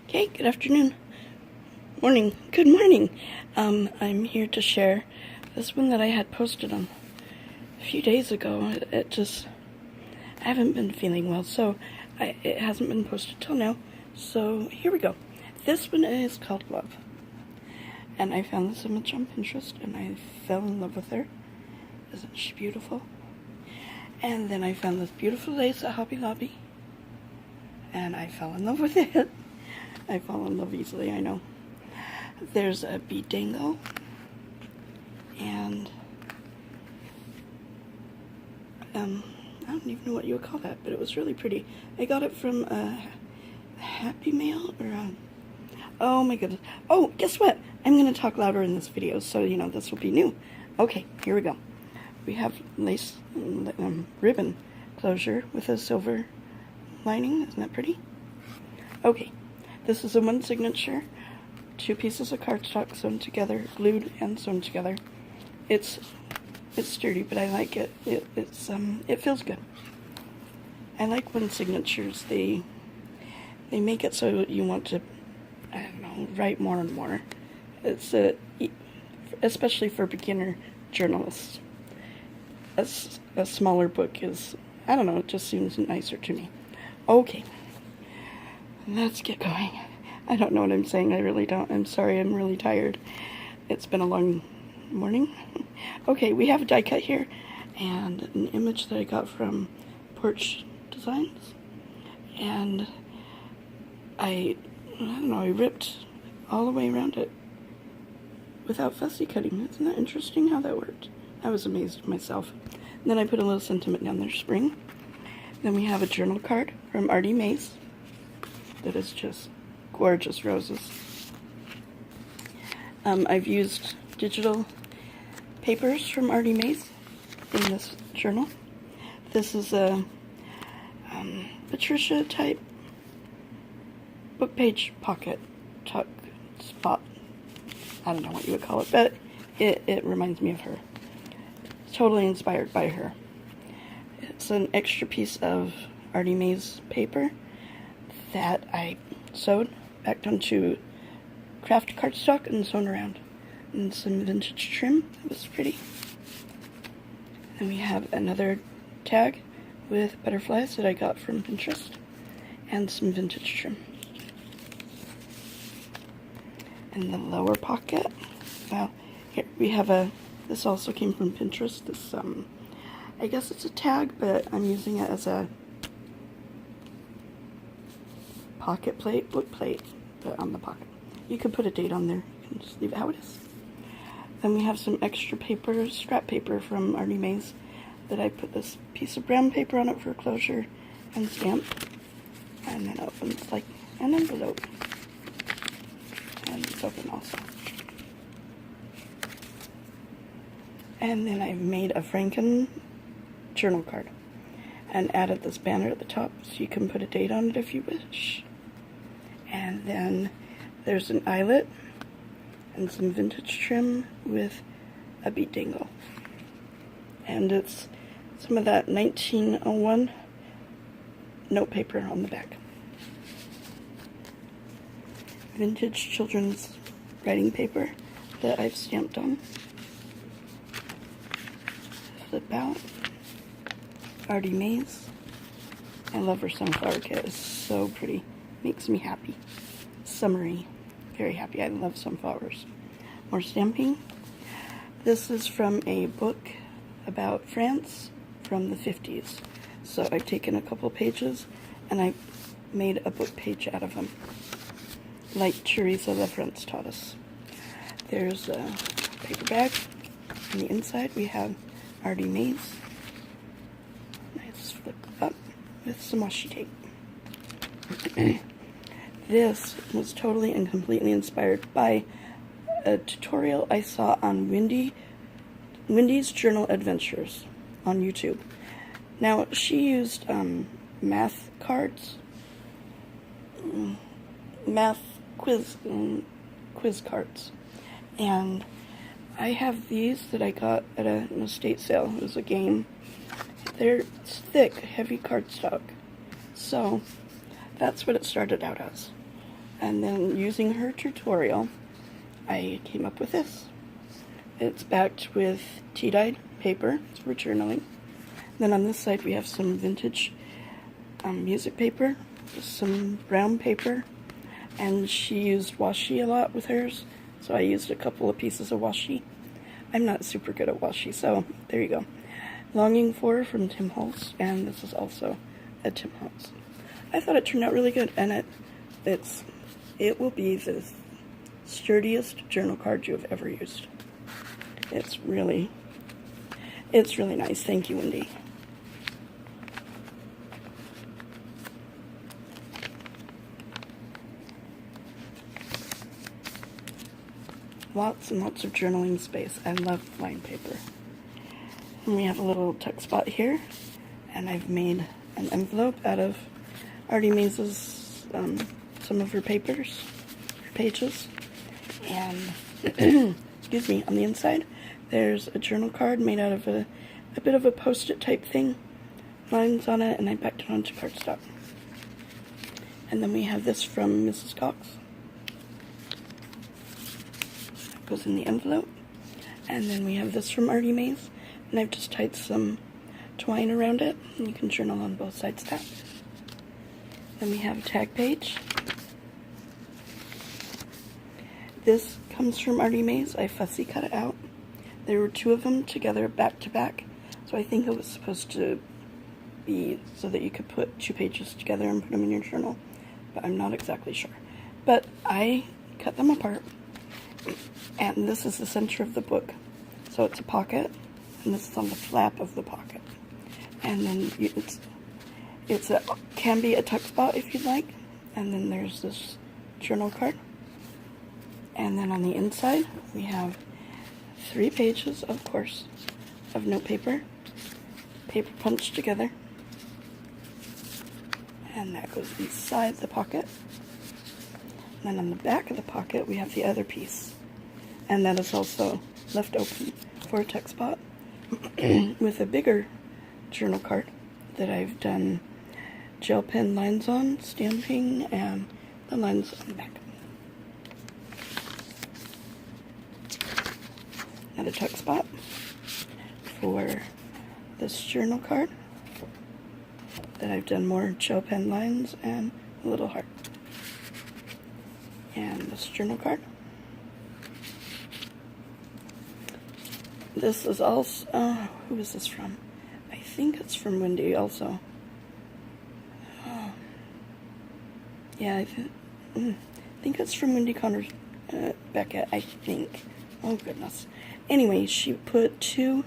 Okay, good afternoon. Morning. Good morning. I'm here to share this one that I had posted on a few days ago. I haven't been feeling well, so it hasn't been posted till now. So here we go. This one is called Love. And I found this image on Pinterest, and I fell in love with her. Isn't she beautiful? And then I found this beautiful lace at Hobby Lobby, and I fell in love with it. I fall in love easily, I know. There's a bead dangle, and I don't even know what you would call that, but it was really pretty. I got it from a Happy Mail, or oh my goodness. Oh, guess what? I'm going to talk louder in this video, so you know this will be new. Okay, here we go. We have lace ribbon closure with a silver lining. Isn't that pretty? Okay, this is a one signature, 2 pieces of cardstock sewn together, glued and sewn together. It's sturdy, but I like it. It feels good. I like one signatures. They make it so you want to, I don't know, write more and more. It's especially for beginner journalists. A smaller book is, I don't know, it just seems nicer to me. Okay, let's get going. I don't know what I'm saying, I really don't. I'm sorry, I'm really tired. It's been a long morning. Okay, we have a die cut here, and an image that I got from Porch Designs. And I don't know, I ripped all the way around it without fussy cutting. Isn't that interesting how that worked? I was amazed at myself. And then I put a little sentiment down there, spring. Then we have a journal card from Artie Mays that is just gorgeous roses. I've used digital papers from Artie Mays in this journal. This is a Patricia type book page pocket tuck spot. I don't know what you would call it, but it reminds me of her. It's totally inspired by her. It's an extra piece of Artie Mays paper that I sewed back onto craft cardstock and sewn around. And some vintage trim. That was pretty. And we have another tag with butterflies that I got from Pinterest, and some vintage trim. In the lower pocket, well, here we have this also came from Pinterest. This, I guess it's a tag, but I'm using it as a pocket plate, book plate, but on the pocket. You could put a date on there. You can just leave it how it is. Then we have some extra paper, scrap paper from Artie Mays, that I put this piece of brown paper on it for closure and stamp. And then it opens like an envelope. And it's open also. And then I've made a Franken journal card and added this banner at the top so you can put a date on it if you wish. And then there's an eyelet and some vintage trim with a bead dangle. And it's some of that 1901 note paper on the back. Vintage children's writing paper that I've stamped on. Flip out. Artie Mays. I love her sunflower kit. It's so pretty. Makes me happy. Summery. Very happy. I love sunflowers. More stamping. This is from a book about France from the 50s. So I've taken a couple pages and I made a book page out of them, like Teresa La France taught us. There's a paper bag. On the inside we have Artie Mays. Nice flip up with some washi tape. This was totally and completely inspired by a tutorial I saw on Wendy's Journal Adventures on YouTube. Now, she used math cards, math quiz cards, and I have these that I got at an estate sale. It was a game. They're thick, heavy cardstock, so that's what it started out as. And then using her tutorial, I came up with this. It's backed with tea-dyed paper for journaling. Then on this side we have some vintage music paper, some brown paper, and she used washi a lot with hers, so I used a couple of pieces of washi. I'm not super good at washi, so there you go. Longing For from Tim Holtz, and this is also a Tim Holtz. I thought it turned out really good, and it will be the sturdiest journal card you have ever used. It's really nice. Thank you, Wendy. Lots and lots of journaling space. I love lined paper. And we have a little tuck spot here, and I've made an envelope out of Artie Maze's, some of her pages, and excuse me, on the inside there's a journal card made out of a bit of a post-it type thing, lines on it, and I backed it onto cardstock. And then we have this from Mrs. Cox. That goes in the envelope. And then we have this from Artie Maze, and I've just tied some twine around it, and you can journal on both sides of that. Then we have a tag page. This comes from Artie Maze. I fussy cut it out. There were two of them together back to back, so I think it was supposed to be so that you could put two pages together and put them in your journal, but I'm not exactly sure. But I cut them apart, and this is the center of the book. So it's a pocket, and this is on the flap of the pocket. And then can be a tuck spot if you'd like. And then there's this journal card. And then on the inside, we have 3 pages, of course, of note paper punched together. And that goes inside the pocket. And then on the back of the pocket, we have the other piece. And that is also left open for a tuck spot with a bigger journal card that I've done gel pen lines on, stamping, and the lines on the back. Another tuck spot for this journal card that I've done more gel pen lines and a little heart. And this journal card. This is also, who is this from? I think it's from Wendy also. Yeah, I think it's from Wendy Connors Beckett, I think. Oh, goodness. Anyway, she put 2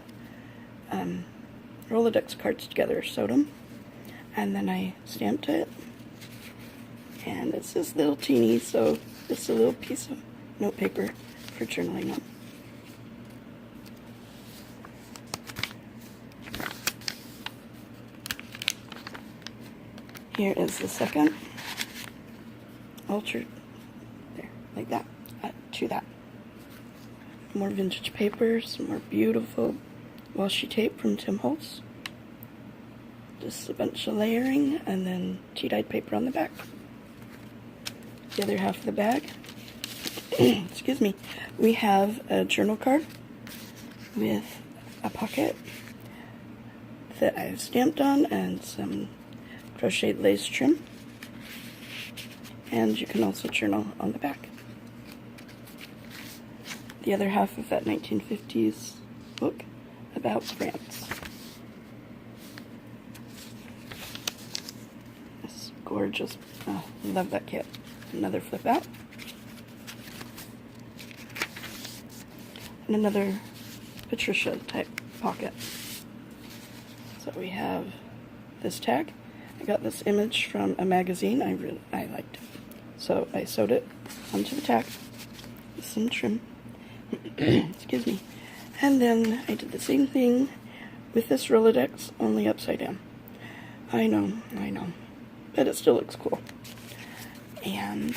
Rolodex cards together, sewed them, and then I stamped it. And it's this little teeny, so it's a little piece of note paper for journaling on. Here is the second. Altered there, like that, to that. More vintage paper, some more beautiful washi tape from Tim Holtz. Just a bunch of layering, and then tea-dyed paper on the back. The other half of the bag, excuse me, we have a journal card with a pocket that I've stamped on and some crocheted lace trim. And you can also journal on the back. The other half of that 1950s book about France. This gorgeous, oh, I love that kit. Another flip out. And another Patricia type pocket. So we have this tag. I got this image from a magazine I liked it. So I sewed it onto the tag with some trim. Excuse me. And then I did the same thing with this Rolodex, only upside down. I know. But it still looks cool. And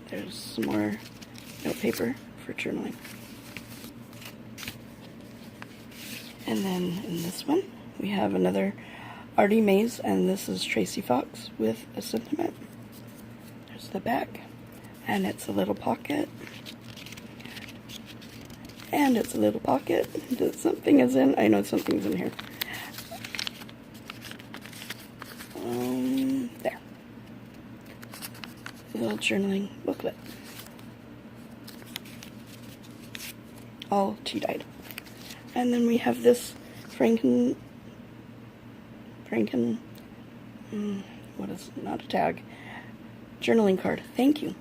there's some more note paper for journaling. And then in this one, we have another Artie Maze, and this is Tracy Fox with a sentiment. the back, and it's a little pocket. And it's a little pocket that something is in. I know something's in here. There. A little journaling booklet. All tea-dyed. And then we have this what is it? Not a tag. Journaling card. Thank you.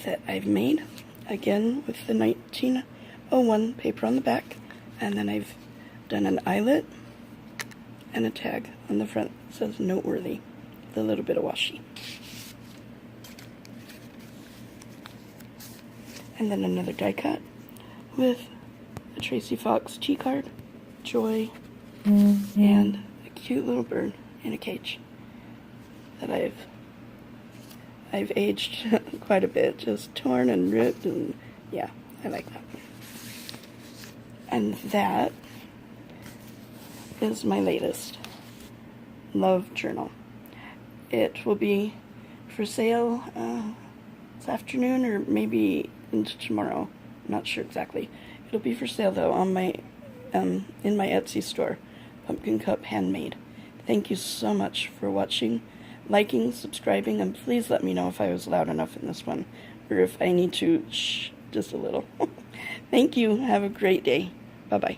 That I've made. Again, with the 1901 paper on the back. And then I've done an eyelet and a tag on the front. It says noteworthy. With a little bit of washi. And then another die cut with a Tracy Fox tea card, joy, and a cute little bird in a cage that I've aged quite a bit, just torn and ripped, and yeah, I like that. And that is my latest love journal. It will be for sale this afternoon or maybe into tomorrow. I'm not sure exactly. It'll be for sale though on my in my Etsy store, Pumpkin Cup Handmade. Thank you so much for watching, liking, subscribing, and please let me know if I was loud enough in this one or if I need to shh just a little. Thank you. Have a great day. Bye-bye.